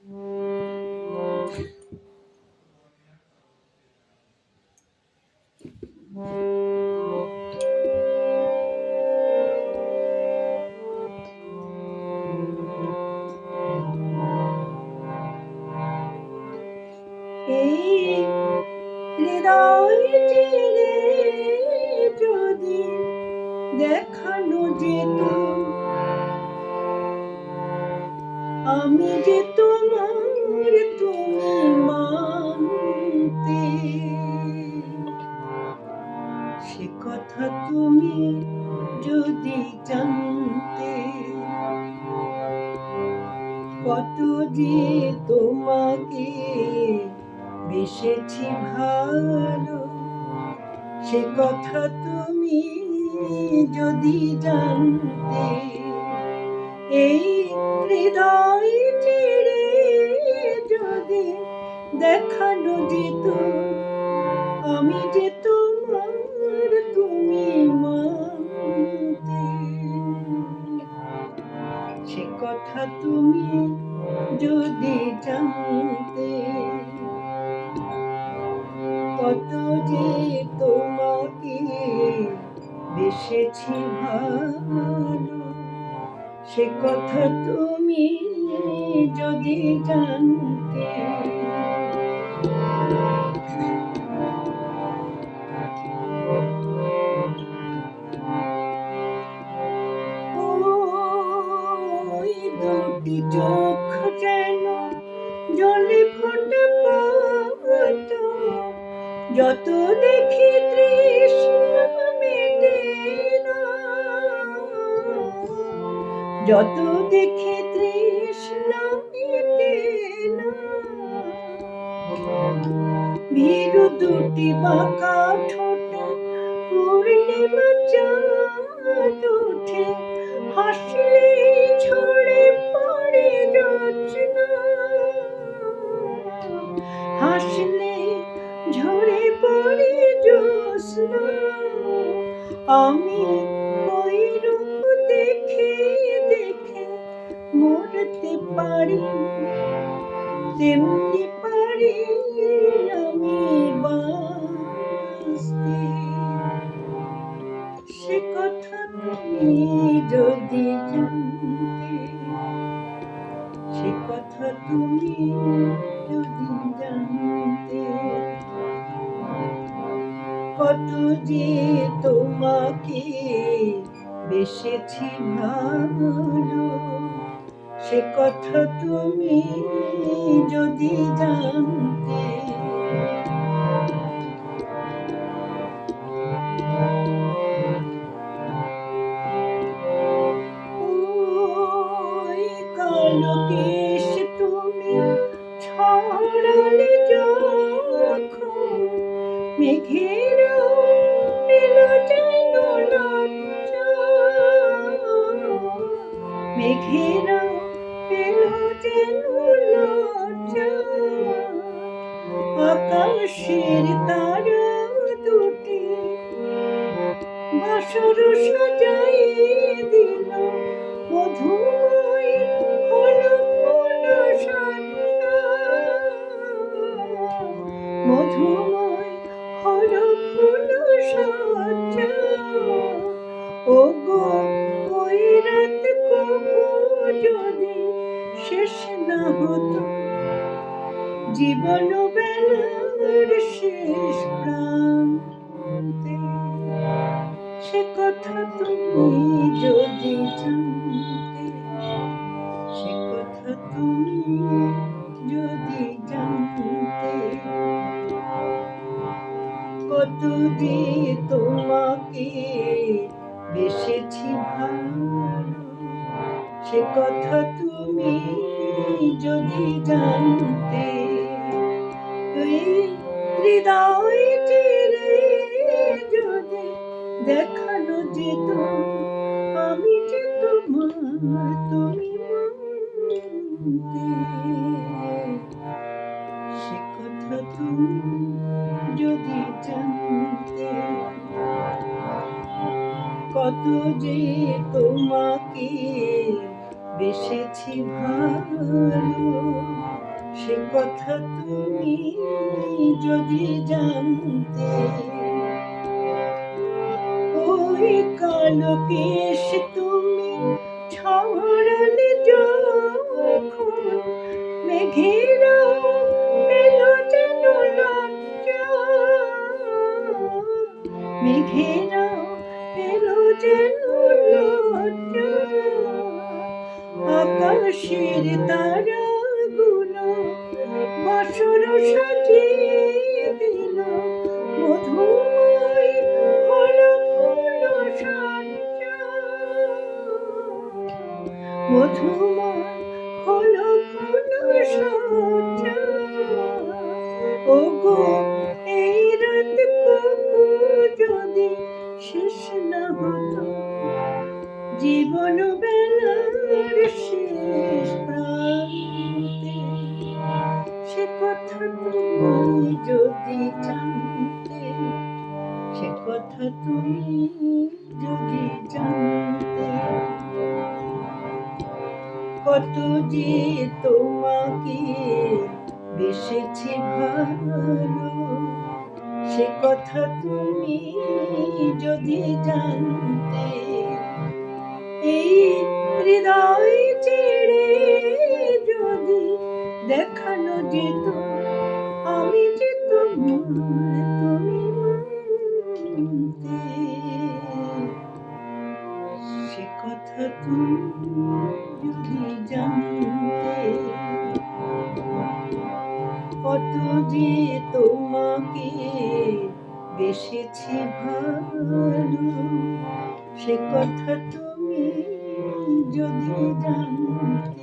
এই হৃদয় চিরে যদি দেখানো যেত আমি যে তোমার, তুমি মানতে, সে কথা তুমি যদি জানতে, কত যে তোমাকে বেসেছি ভালো, সে কথা তুমি যদি জানতে। এই হৃদয় চিরে যদি দেখানো যেত আমি যে তোমার, তুমি মানতে, সে কথা তুমি যদি জানতে, কত যে তোমাকে বেসেছি ভালো, সে কথা তুমি যদি জানতে। ওই দুটি চোখ যেন জলে ফোটে পদ্ম, যত দেখি তৃষ্ণা মেটে না, যত দেখি তৃষ্ণা মেটে না। ভীরু দুটি বাঁকা ঠোঁটে পূর্ণিমা চাঁদ ওঠে, হাসলে ঝরে পড়ে জোছনা, হাসলে ঝরে পড়ে জোছনা। আমি ওই রূপ দেখে দেখে মরতে পারি, তেমনি পারি আমি বাঁচতে, সে কথা তুমি যদি জানতে, সে কথা তুমি যদি জানতে, কত যে তোমাকে বেসেছি ভালো, সে কথা তুমি যদি জানতে। ওই কালো কেশ তুমি ছড়ালে যখন, মেঘেরাও পেল যেন লজ্জা, মেঘেরাও পেল যেন লজ্জা। আকাশের তারা দুটি বাসর সাজাইয়ে দিল, মধুময় হলো ফুল সজ্জা, মধুময় হলো ফুল সজ্জা। ওগো ওই রাত কবু যদি শেষ না হতো, জীবন বেলার শেষ প্রান্তে, সে কথা তুমি যদি জানতে, সে কথা তুমি যদি জানতে, কত যে তোমাকে বেসেছি ভালো, সে কথা তুমি যদি জানতে। এই হৃদয় চিরে যদি দেখানো যেত আমি যে তোমার, তুমি মানতে, সে কথা তুমি যদি জানতে, কত যে তোমাকে বেসেছি ভালো, কথা তুমি যদি জানতে, ওই কালো কেশ তুমি ছড়ালে যখন, মেঘেরাও পেল যেন লজ্জা, মেঘেরাও পেল যেন লজ্জা। আকাশের তারাগুলো বাসর সাজিয়ে দিল, মধুময় হলো হলো সজ্জা, মধুময় হলো হলো সজ্জা। ওগো এই রাত কবু যদি শেষ না হতো, জীবন বেলার শেষ প্রান্তে, সে কথা তুমি যদি জানতে, সে কথা তুমি যদি জানতে। কত যে তোমাকে বেসেছি ভালো, সে কথা তুমি যদি জানতে। এই হৃদয় ছেড়ে যদি দেখানো যেত আমি যে তোমার, তুমি মানতে, সে কথা তুমি যদি জানতে। কত যে তোমাকে বেসেছি ভালো, সে কথা তুমি যদি জানতে।